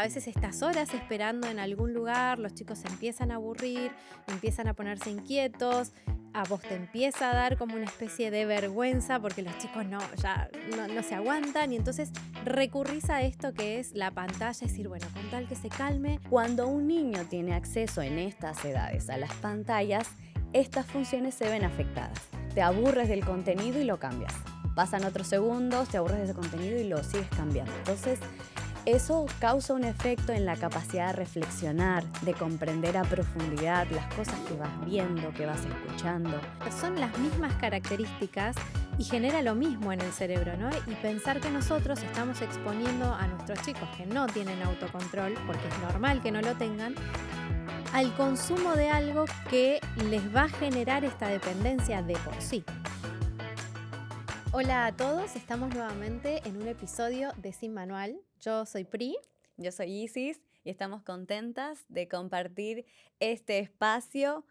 A veces estas horas esperando en algún lugar, los chicos se empiezan a aburrir, empiezan a ponerse inquietos, a vos te empieza a dar como una especie de vergüenza porque los chicos no se aguantan y entonces recurrís a esto que es la pantalla, es decir, bueno, con tal que se calme. Cuando un niño tiene acceso en estas edades a las pantallas, estas funciones se ven afectadas. Te aburres del contenido y lo cambias. Pasan otros segundos, te aburres de ese contenido y lo sigues cambiando. Entonces, eso causa un efecto en la capacidad de reflexionar, de comprender a profundidad las cosas que vas viendo, que vas escuchando. Son las mismas características y genera lo mismo en el cerebro, ¿no? Y pensar que nosotros estamos exponiendo a nuestros chicos que no tienen autocontrol, porque es normal que no lo tengan, al consumo de algo que les va a generar esta dependencia de por sí. Hola a todos, estamos nuevamente en un episodio de Sin Manual. Yo soy Pri. Yo soy Isis y estamos contentas de compartir este espacio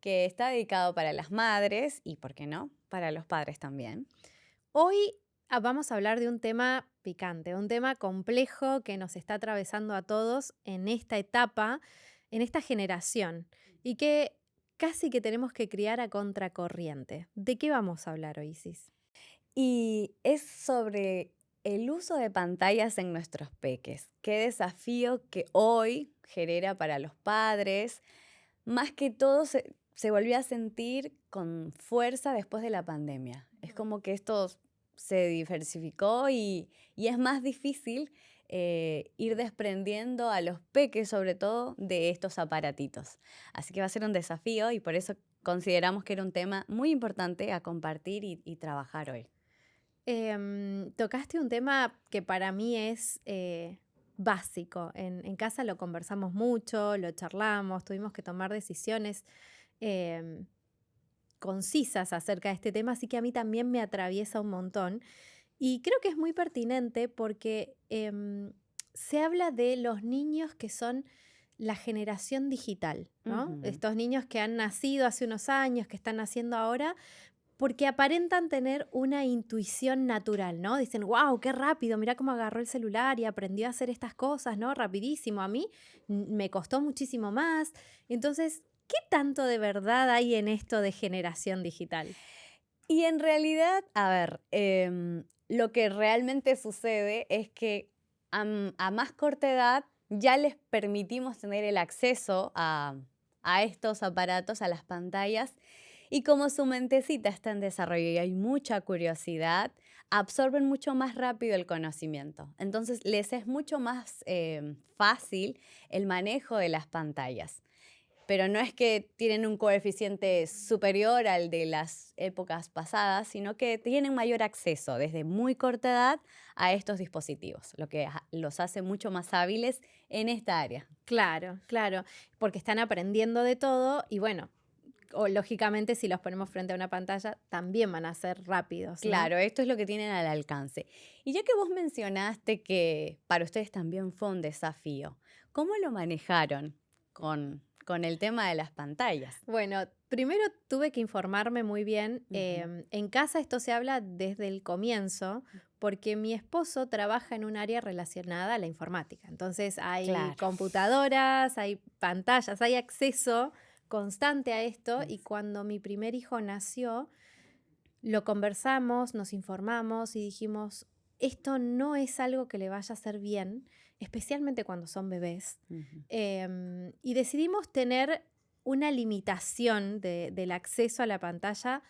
que está dedicado para las madres y, ¿por qué no?, para los padres también. Hoy vamos a hablar de un tema picante, un tema complejo que nos está atravesando a todos en esta etapa, en esta generación, y que casi que tenemos que criar a contracorriente. ¿De qué vamos a hablar hoy, Isis? Y es sobre el uso de pantallas en nuestros peques. Qué desafío que hoy genera para los padres. Más que todo se volvió a sentir con fuerza después de la pandemia. Es como que esto se diversificó y es más difícil ir desprendiendo a los peques, sobre todo, de estos aparatitos. Así que va a ser un desafío y por eso consideramos que era un tema muy importante a compartir y trabajar hoy. Tocaste un tema que para mí es básico. En casa lo conversamos mucho, lo charlamos, tuvimos que tomar decisiones em, concisas acerca de este tema, así que a mí también me atraviesa un montón. Y creo que es muy pertinente porque se habla de los niños que son la generación digital, ¿no? Ujú. Estos niños que han nacido hace unos años, que están naciendo ahora, porque aparentan tener una intuición natural, ¿no? Dicen, wow, qué rápido, mira cómo agarró el celular y aprendió a hacer estas cosas, ¿no? Rapidísimo. A mí me costó muchísimo más. Entonces, ¿qué tanto de verdad hay en esto de generación digital? Y en realidad, a ver, lo que realmente sucede es que a más corta edad ya les permitimos tener el acceso a estos aparatos, a las pantallas, y como su mentecita está en desarrollo y hay mucha curiosidad, absorben mucho más rápido el conocimiento. Entonces les es mucho más fácil el manejo de las pantallas. Pero no es que tienen un coeficiente superior al de las épocas pasadas, sino que tienen mayor acceso desde muy corta edad a estos dispositivos, lo que los hace mucho más hábiles en esta área. Claro, claro, porque están aprendiendo de todo y bueno, o lógicamente si los ponemos frente a una pantalla también van a ser rápidos, ¿no? Claro, esto es lo que tienen al alcance. Y ya que vos mencionaste que para ustedes también fue un desafío, ¿cómo lo manejaron con el tema de las pantallas? Bueno, primero tuve que informarme muy bien. Ujú. En casa esto se habla desde el comienzo porque mi esposo trabaja en un área relacionada a la informática. Entonces hay Claro. computadoras, hay pantallas, hay acceso constante a esto y cuando mi primer hijo nació, lo conversamos, nos informamos y dijimos, esto no es algo que le vaya a hacer bien, especialmente cuando son bebés. Ujú. Y decidimos tener una limitación del acceso a la pantalla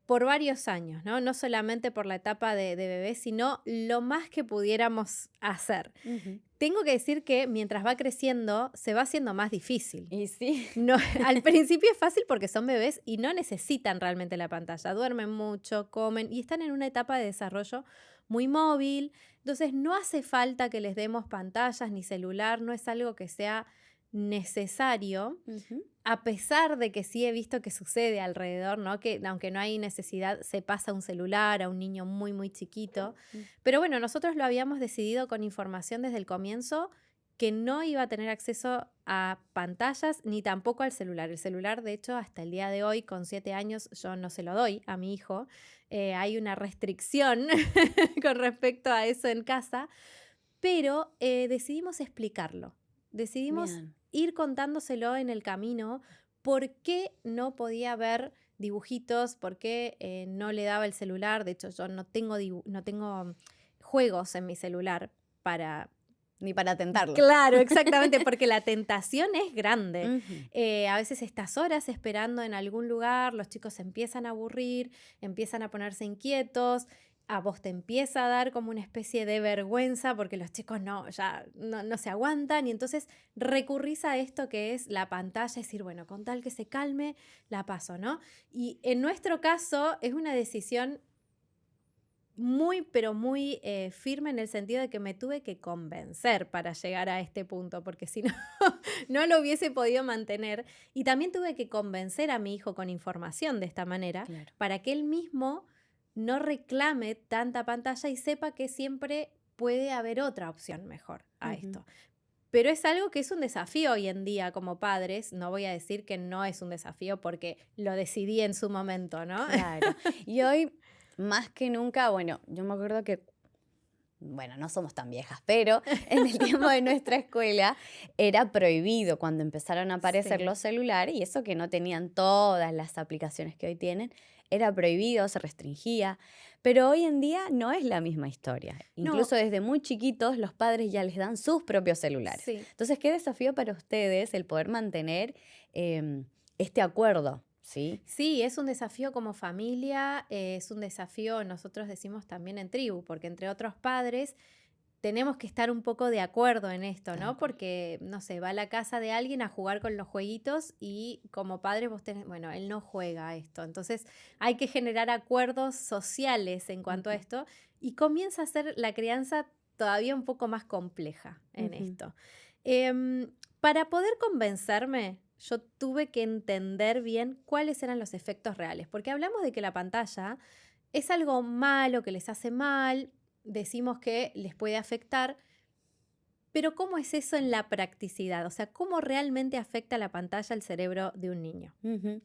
por varios años, ¿no? No solamente por la etapa de bebé, sino lo más que pudiéramos hacer. Ujú. Tengo que decir que mientras va creciendo se va haciendo más difícil. Y sí. No, al principio es fácil porque son bebés y no necesitan realmente la pantalla. Duermen mucho, comen y están en una etapa de desarrollo muy móvil. Entonces no hace falta que les demos pantallas ni celular, no es algo que sea necesario, Ujú. a pesar de que sí he visto que sucede alrededor, ¿no? Que aunque no hay necesidad, se pasa un celular a un niño muy, muy chiquito. Pero bueno, nosotros lo habíamos decidido con información desde el comienzo que no iba a tener acceso a pantallas ni tampoco al celular. El celular, de hecho, hasta el día de hoy, con 7 años, yo no se lo doy a mi hijo. Hay una restricción con respecto a eso en casa. pero decidimos explicarlo. Decidimos Bien. ir contándoselo en el camino por qué no podía ver dibujitos, por qué no le daba el celular. De hecho, yo no tengo juegos en mi celular para... Ni para tentarlo. Claro, exactamente, porque la tentación es grande. Ujú. A veces estas horas esperando en algún lugar, los chicos se empiezan a aburrir, empiezan a ponerse inquietos, a vos te empieza a dar como una especie de vergüenza porque los chicos ya no se aguantan y entonces recurrís a esto que es la pantalla, es decir, bueno, con tal que se calme, la paso, ¿no? Y en nuestro caso es una decisión muy, pero muy firme en el sentido de que me tuve que convencer para llegar a este punto, porque si no, no lo hubiese podido mantener. Y también tuve que convencer a mi hijo con información de esta manera Claro. para que él mismo no reclame tanta pantalla y sepa que siempre puede haber otra opción mejor a Ujú. esto. Pero es algo que es un desafío hoy en día como padres. No voy a decir que no es un desafío porque lo decidí en su momento, ¿no? Claro. Y hoy, más que nunca, bueno, yo me acuerdo que, bueno, no somos tan viejas, pero en el tiempo de nuestra escuela era prohibido cuando empezaron a aparecer Sí. los celulares, y eso que no tenían todas las aplicaciones que hoy tienen, era prohibido, se restringía, pero hoy en día no es la misma historia. No, Incluso desde muy chiquitos los padres ya les dan sus propios celulares. sí. Entonces, qué desafío para ustedes el poder mantener este acuerdo, ¿sí? Sí, es un desafío como familia, es un desafío, nosotros decimos también en tribu, porque entre otros padres tenemos que estar un poco de acuerdo en esto, Tal ¿no? cual. Porque, no sé, va a la casa de alguien a jugar con los jueguitos y como padre vos tenés, bueno, él no juega a esto. Entonces hay que generar acuerdos sociales en cuanto a Ujú, esto y comienza a ser la crianza todavía un poco más compleja en ujú. esto. Para poder convencerme, yo tuve que entender bien cuáles eran los efectos reales, porque hablamos de que la pantalla es algo malo, que les hace mal, decimos que les puede afectar, pero ¿cómo es eso en la practicidad? O sea, ¿cómo realmente afecta la pantalla al cerebro de un niño? Ujú.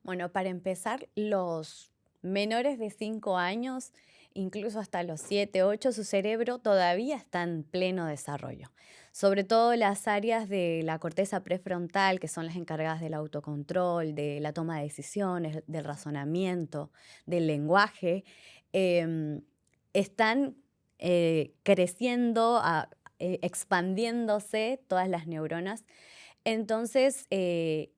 Bueno, para empezar, los menores de 5 años, incluso hasta los 7, 8, su cerebro todavía está en pleno desarrollo. Sobre todo las áreas de la corteza prefrontal, que son las encargadas del autocontrol, de la toma de decisiones, del razonamiento, del lenguaje, em, están creciendo, expandiéndose todas las neuronas. Entonces,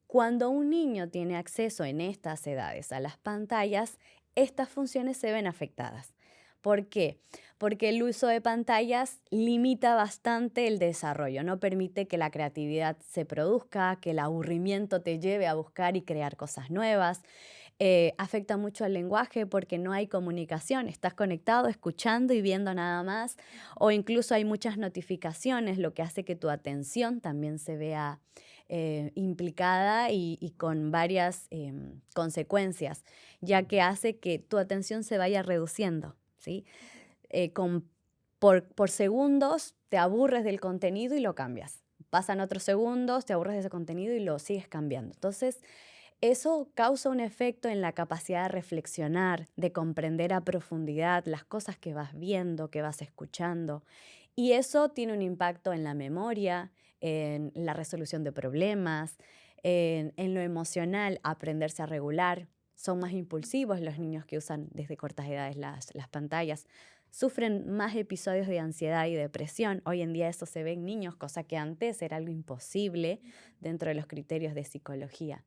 cuando un niño tiene acceso en estas edades a las pantallas, estas funciones se ven afectadas. ¿Por qué? Porque el uso de pantallas limita bastante el desarrollo, no permite que la creatividad se produzca, que el aburrimiento te lleve a buscar y crear cosas nuevas. Afecta mucho al lenguaje porque no hay comunicación, estás conectado, escuchando y viendo nada más, o incluso hay muchas notificaciones, lo que hace que tu atención también se vea implicada y con varias consecuencias, ya que hace que tu atención se vaya reduciendo, ¿sí? Eh, con, por segundos te aburres del contenido y lo cambias. Pasan otros segundos, te aburres de ese contenido y lo sigues cambiando. Entonces, eso causa un efecto en la capacidad de reflexionar, de comprender a profundidad las cosas que vas viendo, que vas escuchando. Y eso tiene un impacto en la memoria, en la resolución de problemas, en lo emocional, aprenderse a regular. Son más impulsivos los niños que usan desde cortas edades las pantallas. Sufren más episodios de ansiedad y depresión. Hoy en día eso se ve en niños, cosa que antes era algo imposible dentro de los criterios de psicología.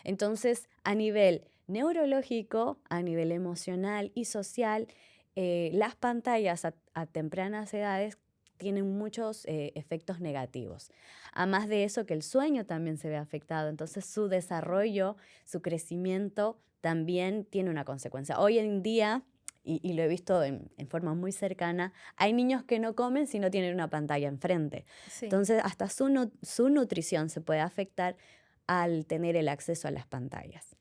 Entonces, a nivel neurológico, a nivel emocional y social, las pantallas a tempranas edades tienen muchos efectos negativos. Además de eso, que el sueño también se ve afectado, entonces su desarrollo, su crecimiento también tiene una consecuencia. Hoy en día, y lo he visto en forma muy cercana, hay niños que no comen si no tienen una pantalla enfrente. Sí. Entonces, hasta su nutrición se puede afectar al tener el acceso a las pantallas.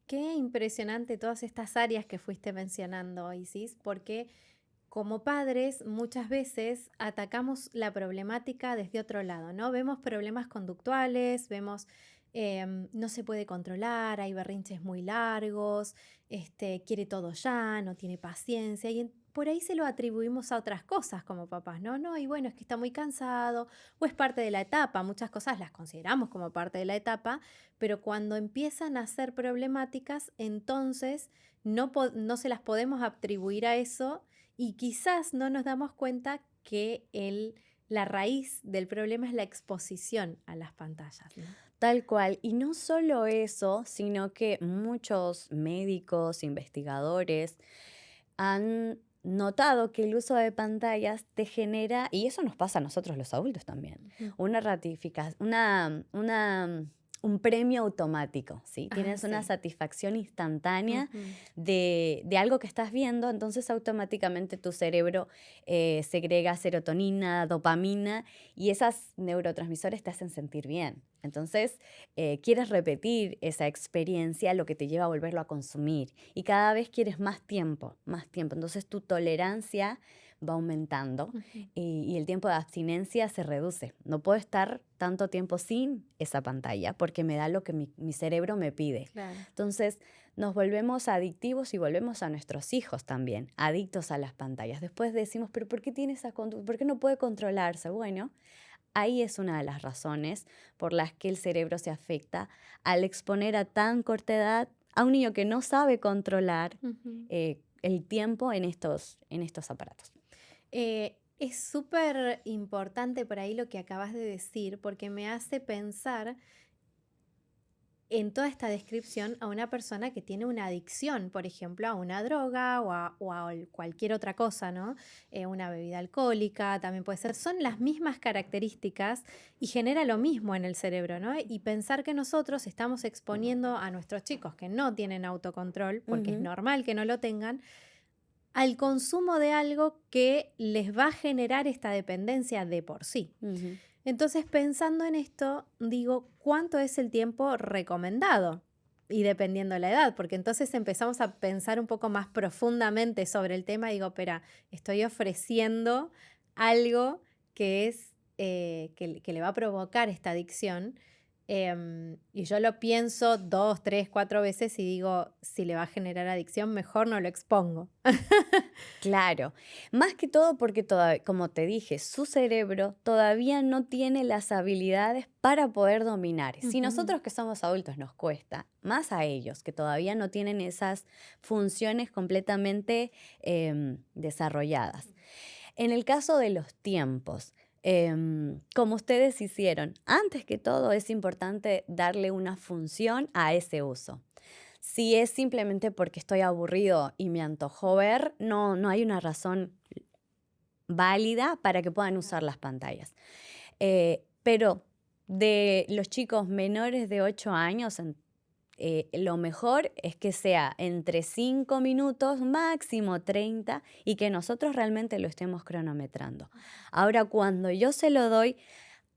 Qué impresionante todas estas áreas que fuiste mencionando, Isis, porque como padres muchas veces atacamos la problemática desde otro lado, ¿no? Vemos problemas conductuales, vemos no se puede controlar, hay berrinches muy largos, quiere todo ya, no tiene paciencia. por ahí se lo atribuimos a otras cosas como papás, ¿no? No, y bueno, es que está muy cansado o es parte de la etapa. Muchas cosas las consideramos como parte de la etapa, pero cuando empiezan a ser problemáticas, entonces no se las podemos atribuir a eso y quizás no nos damos cuenta que la raíz del problema es la exposición a las pantallas, ¿no? Tal cual. Y no solo eso, sino que muchos médicos, investigadores han notado que el uso de pantallas te genera, y eso nos pasa a nosotros los adultos también, Ujú. una ratificación, un premio automático, ¿sí? Ah, Tienes una sí. satisfacción instantánea Ujú. de algo que estás viendo, entonces automáticamente tu cerebro segrega serotonina, dopamina, y esas neurotransmisores te hacen sentir bien. Entonces, quieres repetir esa experiencia, lo que te lleva a volverlo a consumir. Y cada vez quieres más tiempo, más tiempo. Entonces, tu tolerancia va aumentando Ujú. y el tiempo de abstinencia se reduce. No puedo estar tanto tiempo sin esa pantalla porque me da lo que mi cerebro me pide. Claro. Entonces, nos volvemos adictivos y volvemos a nuestros hijos también, adictos a las pantallas. Después decimos, pero ¿por qué tiene esa conducta? ¿Por qué no puede controlarse? Bueno, ahí es una de las razones por las que el cerebro se afecta al exponer a tan corta edad a un niño que no sabe controlar Ujú. el tiempo en estos aparatos. Es súper importante por ahí lo que acabas de decir, porque me hace pensar en toda esta descripción a una persona que tiene una adicción, por ejemplo, a una droga o a cualquier otra cosa, ¿no? Una bebida alcohólica también puede ser. Son las mismas características y genera lo mismo en el cerebro, ¿no? Y pensar que nosotros estamos exponiendo a nuestros chicos que no tienen autocontrol, porque es Ujú, normal que no lo tengan, al consumo de algo que les va a generar esta dependencia de por sí. ujú. Entonces, pensando en esto, digo, ¿cuánto es el tiempo recomendado? Y dependiendo de la edad, porque entonces empezamos a pensar un poco más profundamente sobre el tema. Digo, espera, estoy ofreciendo algo que es que le va a provocar esta adicción. Y yo lo pienso 2, 3, 4 veces y digo, si le va a generar adicción, mejor no lo expongo. Claro, más que todo porque como te dije, su cerebro todavía no tiene las habilidades para poder dominar. Si Ujú. nosotros que somos adultos nos cuesta, más a ellos que todavía no tienen esas funciones completamente desarrolladas. En el caso de los tiempos, como ustedes hicieron, antes que todo es importante darle una función a ese uso. Si es simplemente porque estoy aburrido y me antojó ver, no hay una razón válida para que puedan usar las pantallas. Pero de los chicos menores de 8 años, lo mejor es que sea entre 5 minutos, máximo 30, y que nosotros realmente lo estemos cronometrando. Ahora, cuando yo se lo doy,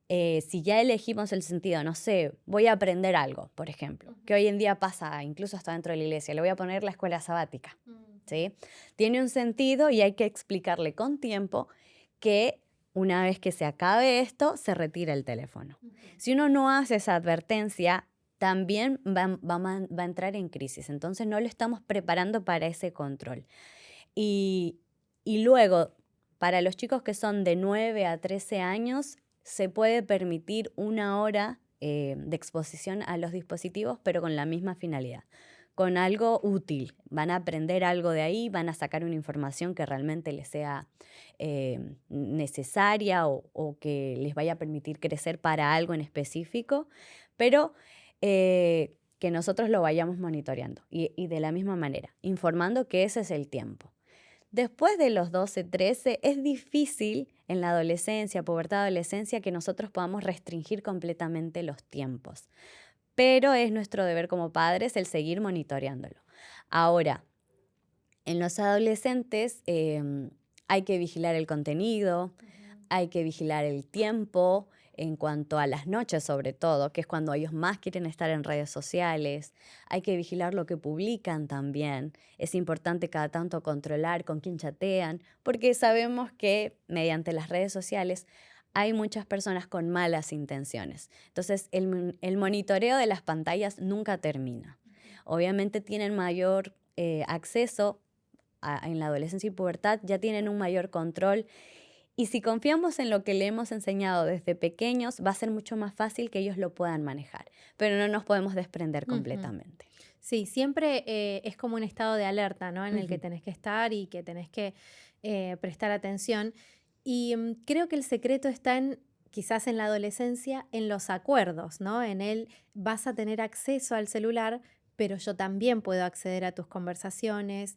si ya elegimos el sentido, no sé, voy a aprender algo, por ejemplo, que hoy en día pasa incluso hasta dentro de la iglesia, le voy a poner la escuela sabática, Ujú. ¿sí? Tiene un sentido y hay que explicarle con tiempo que una vez que se acabe esto, se retira el teléfono. Ujú. Si uno no hace esa advertencia, también va a entrar en crisis, entonces no lo estamos preparando para ese control. Y, y luego, para los chicos que son de 9 a 13 años, se puede permitir 1 hora de exposición a los dispositivos, pero con la misma finalidad, con algo útil. Van a aprender algo de ahí, van a sacar una información que realmente les sea necesaria o que les vaya a permitir crecer para algo en específico, pero que nosotros lo vayamos monitoreando y de la misma manera, informando que ese es el tiempo. Después de los 12, 13, es difícil en la adolescencia, pubertad, adolescencia, que nosotros podamos restringir completamente los tiempos. Pero es nuestro deber como padres el seguir monitoreándolo. Ahora, en los adolescentes hay que vigilar el contenido, hay que vigilar el tiempo en cuanto a las noches sobre todo, que es cuando ellos más quieren estar en redes sociales. Hay que vigilar lo que publican también. Es importante cada tanto controlar con quién chatean, porque sabemos que mediante las redes sociales hay muchas personas con malas intenciones. Entonces, el monitoreo de las pantallas nunca termina. Obviamente tienen mayor acceso en la adolescencia y pubertad ya tienen un mayor control. Y si confiamos en lo que le hemos enseñado desde pequeños, va a ser mucho más fácil que ellos lo puedan manejar. Pero no nos podemos desprender Ujú. completamente. Sí, siempre es como un estado de alerta, ¿no? En el que Ujú, tenés que estar y que tenés que prestar atención. Y creo que el secreto está en, quizás en la adolescencia, en los acuerdos, ¿no? En él vas a tener acceso al celular, pero yo también puedo acceder a tus conversaciones,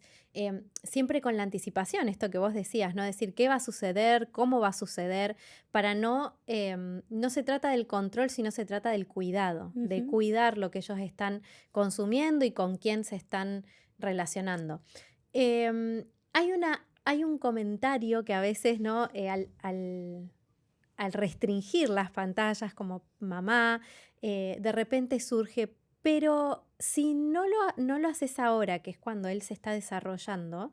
siempre con la anticipación, esto que vos decías, ¿no? Decir qué va a suceder, cómo va a suceder, para no, no se trata del control, sino se trata del cuidado, de ujú. cuidar lo que ellos están consumiendo y con quién se están relacionando. Hay un comentario que a veces, ¿no? Al restringir las pantallas como mamá, de repente surge, pero si no lo haces ahora, que es cuando él se está desarrollando,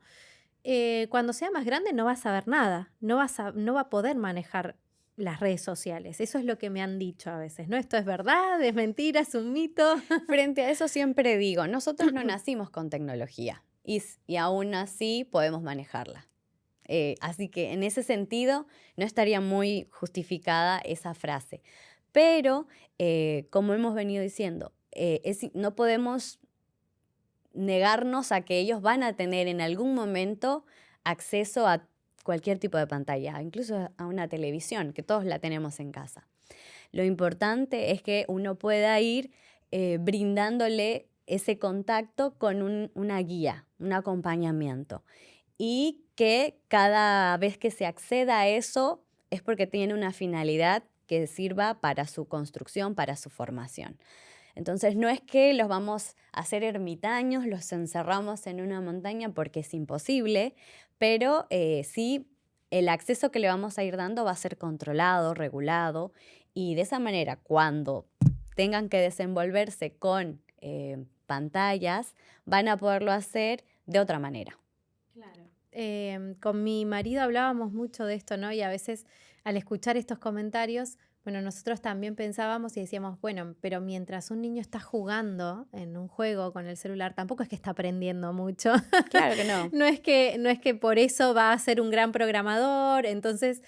cuando sea más grande no va a saber nada, no va a poder manejar las redes sociales. Eso es lo que me han dicho a veces, ¿no? Esto es verdad, es mentira, es un mito. Frente a eso siempre digo, nosotros no nacimos con tecnología y aún así podemos manejarla. Así que en ese sentido no estaría muy justificada esa frase. Pero, como hemos venido diciendo, no podemos negarnos a que ellos van a tener en algún momento acceso a cualquier tipo de pantalla, incluso a una televisión, que todos la tenemos en casa. Lo importante es que uno pueda ir brindándole ese contacto con una guía, un acompañamiento. Y que cada vez que se acceda a eso es porque tiene una finalidad que sirva para su construcción, para su formación. Entonces no es que los vamos a hacer ermitaños, los encerramos en una montaña porque es imposible, pero sí el acceso que le vamos a ir dando va a ser controlado, regulado, y de esa manera cuando tengan que desenvolverse con pantallas, van a poderlo hacer de otra manera. Claro. Con mi marido hablábamos mucho de esto, ¿no? Y a veces al escuchar estos comentarios, bueno, nosotros también pensábamos y decíamos, bueno, pero mientras un niño está jugando en un juego con el celular, tampoco es que está aprendiendo mucho. Claro que no. No es que por eso va a ser un gran programador. Entonces,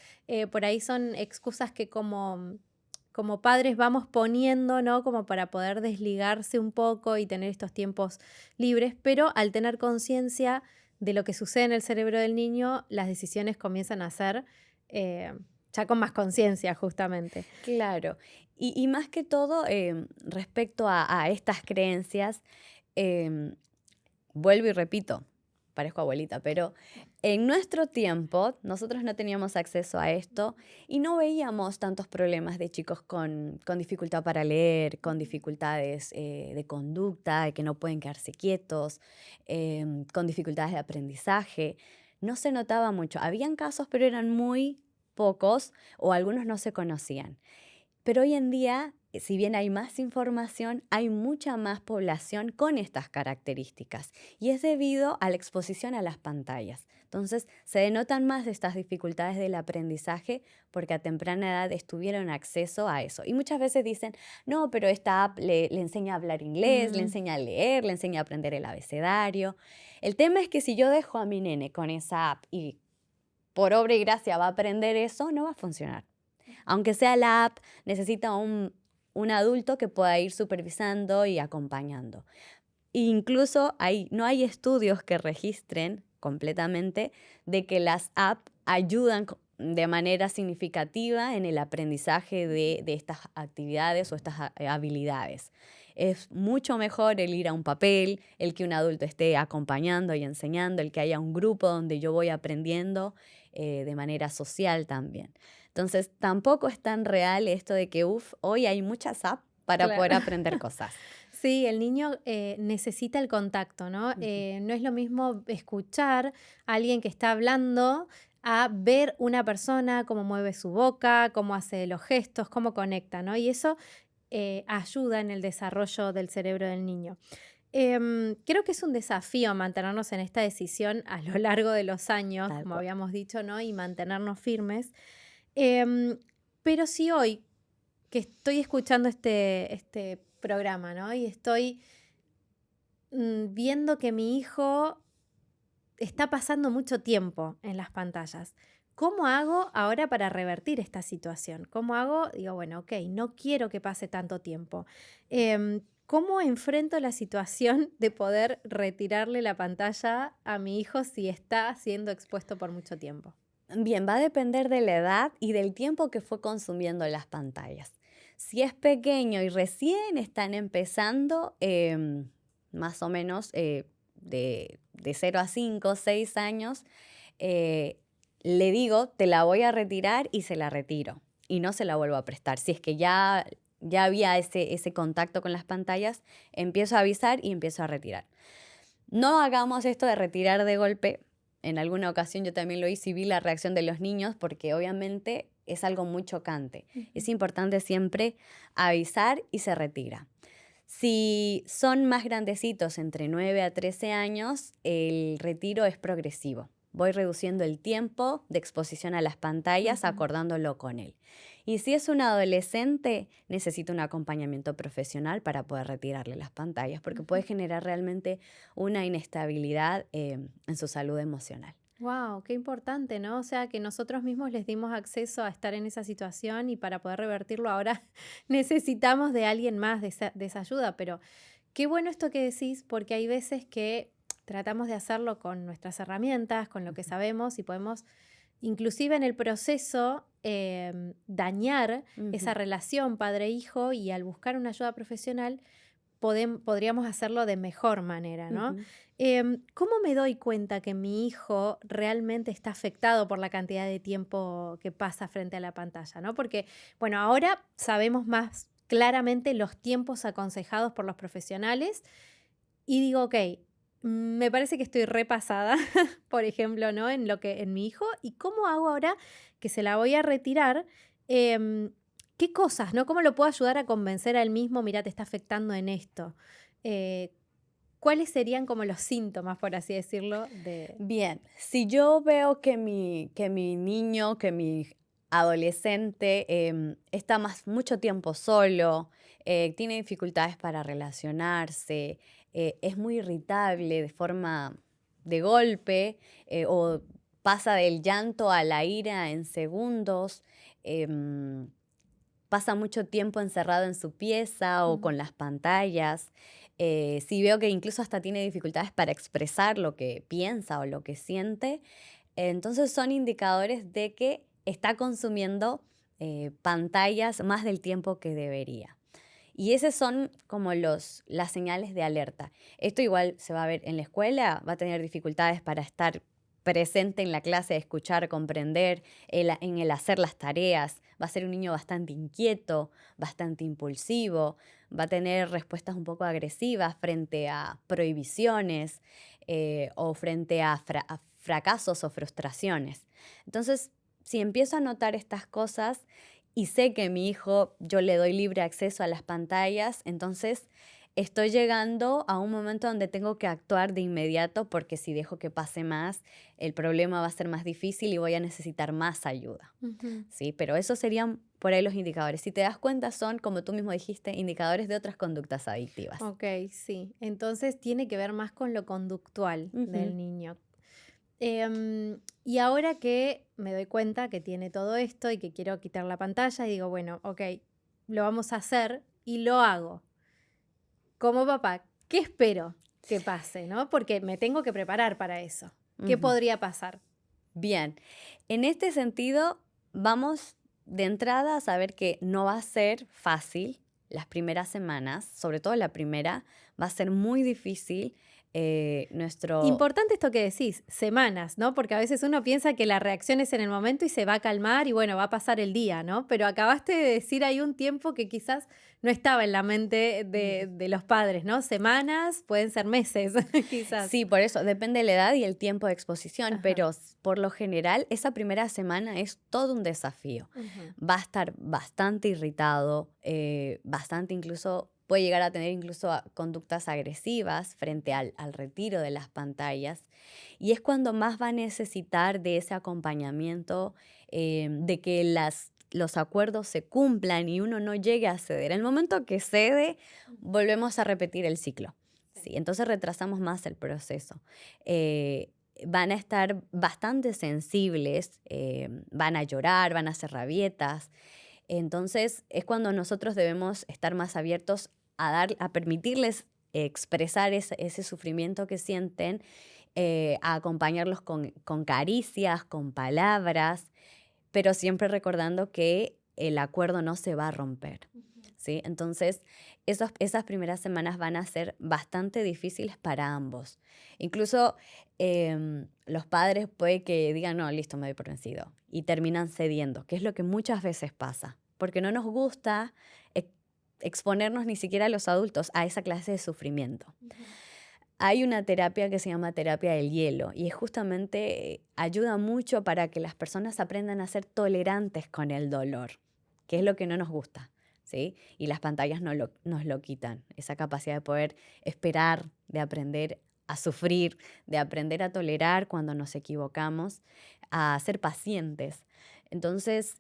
por ahí son excusas que como padres vamos poniendo, ¿no? Como para poder desligarse un poco y tener estos tiempos libres, pero al tener conciencia de lo que sucede en el cerebro del niño, las decisiones comienzan a ser eh, ya con más conciencia, justamente. Claro. Y más que todo, respecto a estas creencias, em, vuelvo y repito, parezco abuelita, pero en nuestro tiempo nosotros no teníamos acceso a esto y no veíamos tantos problemas de chicos con dificultad para leer, con dificultades de conducta, de que no pueden quedarse quietos, con dificultades de aprendizaje. No se notaba mucho. Habían casos, pero eran muy pocos o algunos no se conocían. Pero hoy en día, si bien hay más información, hay mucha más población con estas características y es debido a la exposición a las pantallas. Entonces, se denotan más de estas dificultades del aprendizaje porque a temprana edad estuvieron acceso a eso. Y muchas veces dicen, no, pero esta app le enseña a hablar inglés, le Mm, enseña a leer, le enseña a aprender el abecedario. El tema es que si yo dejo a mi nene con esa app y por obra y gracia va a aprender eso, no va a funcionar. Aunque sea la app, necesita un adulto que pueda ir supervisando y acompañando. Incluso no hay estudios que registren completamente de que las apps ayudan de manera significativa en el aprendizaje de estas actividades o estas habilidades. Es mucho mejor el ir a un papel, el que un adulto esté acompañando y enseñando, el que haya un grupo donde yo voy aprendiendo de manera social también. Entonces, tampoco es tan real esto de que, hoy hay muchas apps para claro. poder aprender cosas. Sí, el niño necesita el contacto, ¿no? Ujú. No es lo mismo escuchar a alguien que está hablando a ver una persona, cómo mueve su boca, cómo hace los gestos, cómo conecta, ¿no? Y eso ayuda en el desarrollo del cerebro del niño. Creo que es un desafío mantenernos en esta decisión a lo largo de los años, Tal como cual. habíamos dicho, ¿no? Y mantenernos firmes. Em, pero si hoy que estoy escuchando este programa, ¿no? Y estoy viendo que mi hijo está pasando mucho tiempo en las pantallas. ¿Cómo hago ahora para revertir esta situación? ¿Cómo hago? Digo, bueno, ok, no quiero que pase tanto tiempo. ¿Cómo enfrento la situación de poder retirarle la pantalla a mi hijo si está siendo expuesto por mucho tiempo? Bien, va a depender de la edad y del tiempo que fue consumiendo las pantallas. Si es pequeño y recién están empezando, más o menos de 0 a 5, 6 años, eh, le digo, te la voy a retirar y se la retiro. Y no se la vuelvo a prestar. Si es que ya había ese contacto con las pantallas, empiezo a avisar y empiezo a retirar. No hagamos esto de retirar de golpe. En alguna ocasión yo también lo hice y vi la reacción de los niños porque obviamente es algo muy chocante. Es Ujú. importante siempre avisar y se retira. Si son más grandecitos, entre 9 a 13 años, el retiro es progresivo. Voy reduciendo el tiempo de exposición a las pantallas, Ujú. acordándolo con él. Y si es un adolescente, necesita un acompañamiento profesional para poder retirarle las pantallas, porque puede generar realmente una inestabilidad en su salud emocional. Wow, qué importante, ¿no? O sea, que nosotros mismos les dimos acceso a estar en esa situación y para poder revertirlo ahora necesitamos de alguien más, de esa ayuda. Pero qué bueno esto que decís, porque hay veces que tratamos de hacerlo con nuestras herramientas, con lo que sabemos y podemos, inclusive en el proceso, dañar esa Ujú, relación padre-hijo y al buscar una ayuda profesional podríamos hacerlo de mejor manera, ¿no? ujú, ¿Cómo me doy cuenta que mi hijo realmente está afectado por la cantidad de tiempo que pasa frente a la pantalla, ¿no? Porque, bueno, ahora sabemos más claramente los tiempos aconsejados por los profesionales y digo, ok, me parece que estoy repasada, por ejemplo, ¿no? En mi hijo. ¿Y cómo hago ahora que se la voy a retirar? Em, ¿Qué cosas, no? ¿Cómo lo puedo ayudar a convencer a él mismo? Mira, te está afectando en esto. Eh, ¿Cuáles serían como los síntomas, por así decirlo, de... Bien, si yo veo que mi niño, que mi adolescente está mucho tiempo solo, tiene dificultades para relacionarse, es muy irritable de forma de golpe, o pasa del llanto a la ira en segundos, em, pasa mucho tiempo encerrado en su pieza o Ujú. con las pantallas, si veo que incluso hasta tiene dificultades para expresar lo que piensa o lo que siente, entonces son indicadores de que está consumiendo pantallas más del tiempo que debería. Y esas son como las señales de alerta. Esto igual se va a ver en la escuela, va a tener dificultades para estar presente en la clase, escuchar, comprender, en el hacer las tareas. Va a ser un niño bastante inquieto, bastante impulsivo, va a tener respuestas un poco agresivas frente a prohibiciones, o frente a fracasos o frustraciones. Entonces, si empiezo a notar estas cosas, y sé que mi hijo, yo le doy libre acceso a las pantallas, entonces estoy llegando a un momento donde tengo que actuar de inmediato porque si dejo que pase más, el problema va a ser más difícil y voy a necesitar más ayuda, Ujú. ¿sí? Pero esos serían por ahí los indicadores. Si te das cuenta, son, como tú mismo dijiste, indicadores de otras conductas adictivas. Ok, sí. Entonces tiene que ver más con lo conductual Ujú, del niño. Y ahora que me doy cuenta que tiene todo esto y que quiero quitar la pantalla, y digo, bueno, ok, lo vamos a hacer y lo hago. Como papá, ¿qué espero que pase, no? Porque me tengo que preparar para eso. ¿Qué ujú. podría pasar? Bien, en este sentido, vamos de entrada a saber que no va a ser fácil las primeras semanas, sobre todo la primera, va a ser muy difícil. Nuestro Importante esto que decís, semanas, ¿no? Porque a veces uno piensa que la reacción es en el momento y se va a calmar y bueno, va a pasar el día, ¿no? Pero acabaste de decir ahí un tiempo que quizás no estaba en la mente de los padres, ¿no? Semanas, pueden ser meses, quizás. Sí, por eso depende de la edad y el tiempo de exposición, Ajá. pero por lo general esa primera semana es todo un desafío. Ujú. Va a estar bastante irritado, bastante incluso, puede llegar a tener incluso conductas agresivas frente al retiro de las pantallas. Y es cuando más va a necesitar de ese acompañamiento, de que los acuerdos se cumplan y uno no llegue a ceder. En el momento que cede, volvemos a repetir el ciclo. Sí. Sí, entonces retrasamos más el proceso. Eh, van a estar bastante sensibles, van a llorar, van a hacer rabietas. Entonces es cuando nosotros debemos estar más abiertos a permitirles expresar ese sufrimiento que sienten, a acompañarlos con caricias, con palabras, pero siempre recordando que el acuerdo no se va a romper, ¿sí? Entonces, esas primeras semanas van a ser bastante difíciles para ambos. Incluso los padres puede que digan, no, listo, me doy por vencido, y terminan cediendo, que es lo que muchas veces pasa, porque no nos gusta exponernos ni siquiera a los adultos a esa clase de sufrimiento. Hay una terapia que se llama terapia del hielo y justamente ayuda mucho para que las personas aprendan a ser tolerantes con el dolor, que es lo que no nos gusta, ¿sí? Y las pantallas nos lo quitan, esa capacidad de poder esperar, de aprender a sufrir, de aprender a tolerar cuando nos equivocamos, a ser pacientes. Entonces,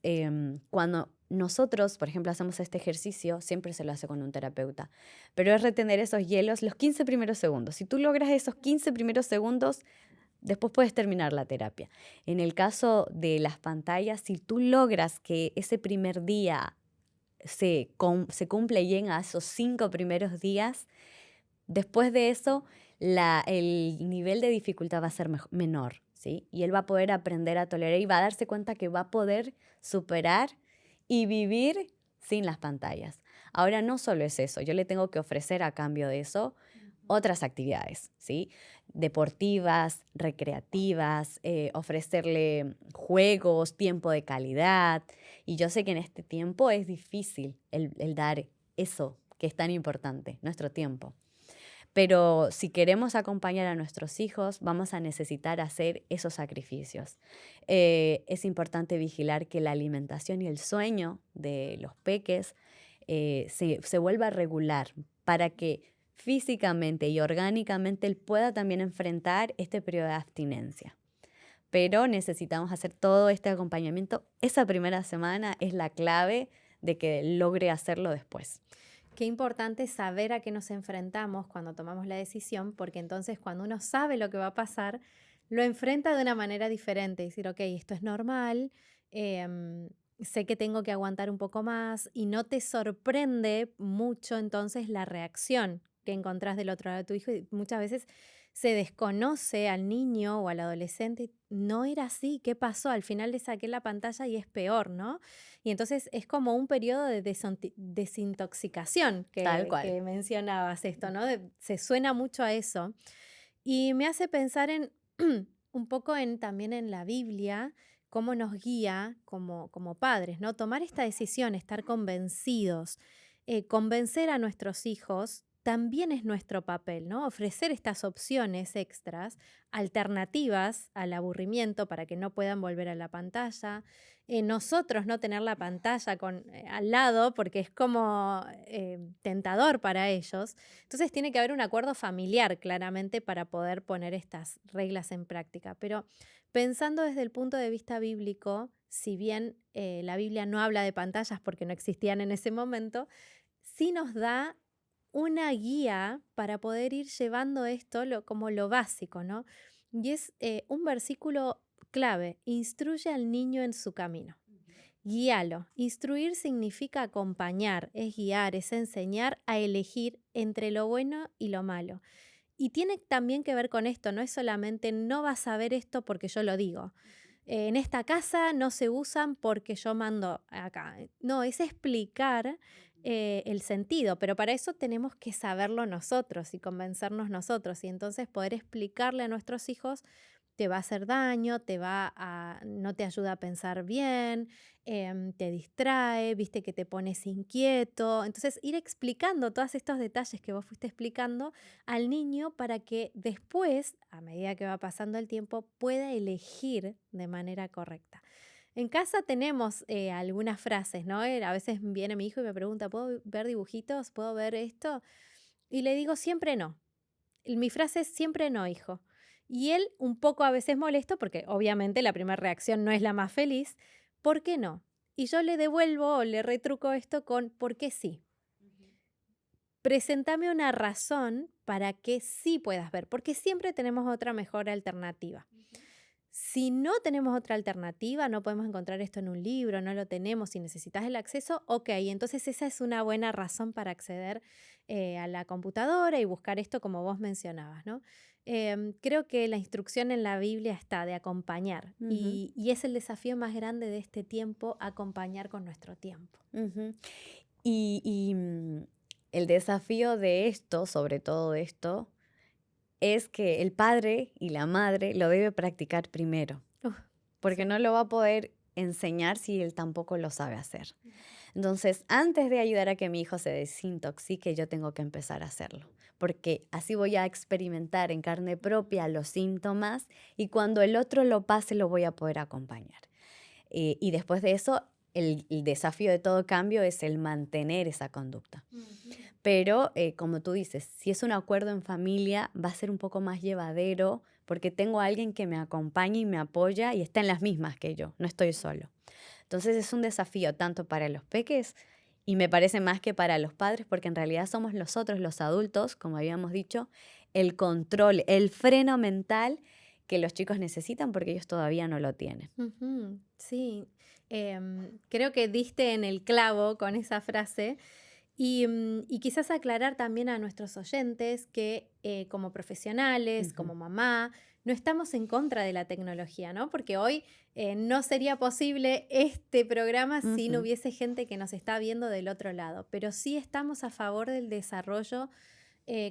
cuando nosotros, por ejemplo, hacemos este ejercicio, siempre se lo hace con un terapeuta, pero es retener esos hielos los 15 primeros segundos. Si tú logras esos 15 primeros segundos, después puedes terminar la terapia. En el caso de las pantallas, si tú logras que ese primer día se cumple y llega a esos 5 primeros días, después de eso el nivel de dificultad va a ser menor, ¿sí? Y él va a poder aprender a tolerar y va a darse cuenta que va a poder superar y vivir sin las pantallas. Ahora no solo es eso, yo le tengo que ofrecer a cambio de eso otras actividades, ¿sí? Deportivas, recreativas, ofrecerle juegos, tiempo de calidad. Y yo sé que en este tiempo es difícil el dar eso que es tan importante, nuestro tiempo. Pero si queremos acompañar a nuestros hijos, vamos a necesitar hacer esos sacrificios. Es importante vigilar que la alimentación y el sueño de los peques se vuelva regular para que físicamente y orgánicamente él pueda también enfrentar este periodo de abstinencia. Pero necesitamos hacer todo este acompañamiento. Esa primera semana es la clave de que logre hacerlo después. Qué importante saber a qué nos enfrentamos cuando tomamos la decisión, porque entonces cuando uno sabe lo que va a pasar, lo enfrenta de una manera diferente. Decir, ok, esto es normal, sé que tengo que aguantar un poco más y no te sorprende mucho entonces la reacción que encontrás del otro lado de tu hijo. Y muchas veces se desconoce al niño o al adolescente, no era así, ¿qué pasó? Al final le saqué la pantalla y es peor, ¿no? Y entonces es como un periodo de desintoxicación Tal cual. que mencionabas esto, ¿no? Se suena mucho a eso. Y me hace pensar en un poco también en la Biblia, cómo nos guía como padres, ¿no? Tomar esta decisión, estar convencidos, convencer a nuestros hijos también es nuestro papel, ¿no? Ofrecer estas opciones extras, alternativas al aburrimiento para que no puedan volver a la pantalla. Nosotros no tener la pantalla al lado porque es como tentador para ellos. Entonces tiene que haber un acuerdo familiar claramente para poder poner estas reglas en práctica. Pero pensando desde el punto de vista bíblico, si bien la Biblia no habla de pantallas porque no existían en ese momento, sí nos da una guía para poder ir llevando esto como lo básico, ¿no? Y es un versículo clave: instruye al niño en su camino. Guíalo. Instruir significa acompañar, es guiar, es enseñar a elegir entre lo bueno y lo malo. Y tiene también que ver con esto, no es solamente no vas a ver esto porque yo lo digo. En esta casa no se usan porque yo mando acá. No, es explicar el sentido, pero para eso tenemos que saberlo nosotros y convencernos nosotros y entonces poder explicarle a nuestros hijos te va a hacer daño, no te ayuda a pensar bien, te distrae, viste que te pones inquieto. Entonces, ir explicando todos estos detalles que vos fuiste explicando al niño para que después, a medida que va pasando el tiempo, pueda elegir de manera correcta. En casa tenemos algunas frases, ¿no? A veces viene mi hijo y me pregunta, ¿puedo ver dibujitos? ¿Puedo ver esto? Y le digo, siempre no. Mi frase es siempre no, hijo. Y él un poco a veces molesto porque obviamente la primera reacción no es la más feliz. ¿Por qué no? Y yo le devuelvo o le retruco esto con ¿por qué sí? Preséntame una razón para que sí puedas ver, porque siempre tenemos otra mejor alternativa. Si no tenemos otra alternativa, no podemos encontrar esto en un libro, no lo tenemos, si necesitas el acceso, ok, entonces esa es una buena razón para acceder a la computadora y buscar esto como vos mencionabas, ¿no? Creo que la instrucción en la Biblia está de acompañar Ujú, y es el desafío más grande de este tiempo, acompañar con nuestro tiempo. ujú. El desafío de esto, sobre todo de esto, es que el padre y la madre lo debe practicar primero, Uf, porque sí. no lo va a poder enseñar si él tampoco lo sabe hacer. Entonces, antes de ayudar a que mi hijo se desintoxique, yo tengo que empezar a hacerlo, porque así voy a experimentar en carne propia los síntomas y cuando el otro lo pase lo voy a poder acompañar. Y después de eso, el desafío de todo cambio es el mantener esa conducta. Ujú. Pero, como tú dices, si es un acuerdo en familia, va a ser un poco más llevadero porque tengo a alguien que me acompaña y me apoya y está en las mismas que yo, no estoy solo. Entonces es un desafío tanto para los peques y me parece más que para los padres porque en realidad somos nosotros los adultos, como habíamos dicho, el control, el freno mental que los chicos necesitan porque ellos todavía no lo tienen. Ujú, sí, creo que diste en el clavo con esa frase y quizás aclarar también a nuestros oyentes que como profesionales, Ujú, como mamá, no estamos en contra de la tecnología, ¿no? Porque hoy no sería posible este programa si no ujú. hubiese gente que nos está viendo del otro lado, pero sí estamos a favor del desarrollo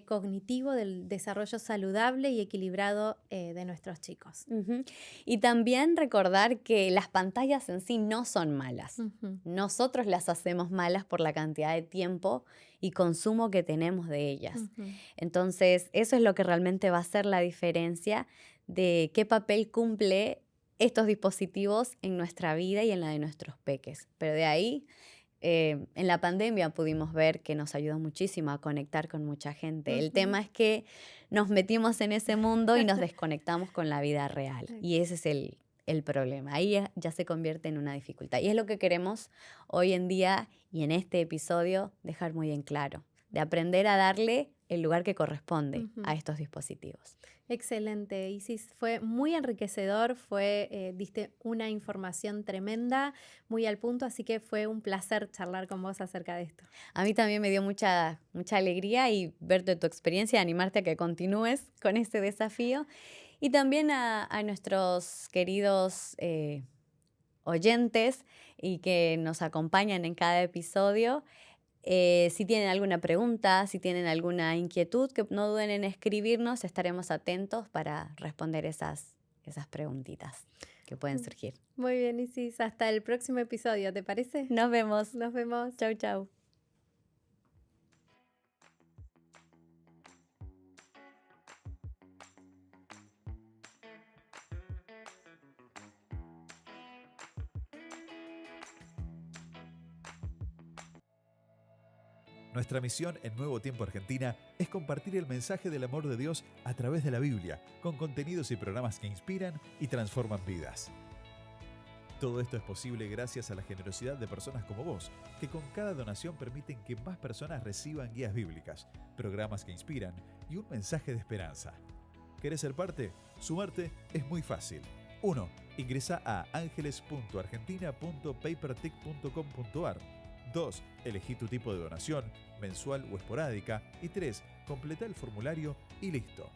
cognitivo, del desarrollo saludable y equilibrado de nuestros chicos. Ujú. Y también recordar que las pantallas en sí no son malas. Ujú, Nosotros las hacemos malas por la cantidad de tiempo y consumo que tenemos de ellas. ujú. Entonces, eso es lo que realmente va a hacer la diferencia de qué papel cumple estos dispositivos en nuestra vida y en la de nuestros peques. Pero de ahí en la pandemia pudimos ver que nos ayudó muchísimo a conectar con mucha gente. El Ujú. tema es que nos metimos en ese mundo y nos desconectamos con la vida real. Y ese es el problema. Ahí ya se convierte en una dificultad. Y es lo que queremos hoy en día y en este episodio dejar muy en claro, de aprender a darle el lugar que corresponde a Ujú. estos dispositivos. Excelente, Isis. Fue muy enriquecedor, diste una información tremenda, muy al punto, así que fue un placer charlar con vos acerca de esto. A mí también me dio mucha alegría y verte tu experiencia, animarte a que continúes con este desafío. Y también a nuestros queridos oyentes y que nos acompañan en cada episodio. Si tienen alguna pregunta, si tienen alguna inquietud, que no duden en escribirnos, estaremos atentos para responder esas preguntitas que pueden Mm. surgir. Muy bien, Isis. Hasta el próximo episodio, ¿te parece? Nos vemos. Nos vemos. Chau, chau. Nuestra misión en Nuevo Tiempo Argentina es compartir el mensaje del amor de Dios a través de la Biblia, con contenidos y programas que inspiran y transforman vidas. Todo esto es posible gracias a la generosidad de personas como vos, que con cada donación permiten que más personas reciban guías bíblicas, programas que inspiran y un mensaje de esperanza. ¿Querés ser parte? Sumarte es muy fácil. 1. Ingresa a angeles.argentina.papertick.com.ar. 2. Elegí tu tipo de donación, mensual o esporádica. Y 3. Completa el formulario y listo.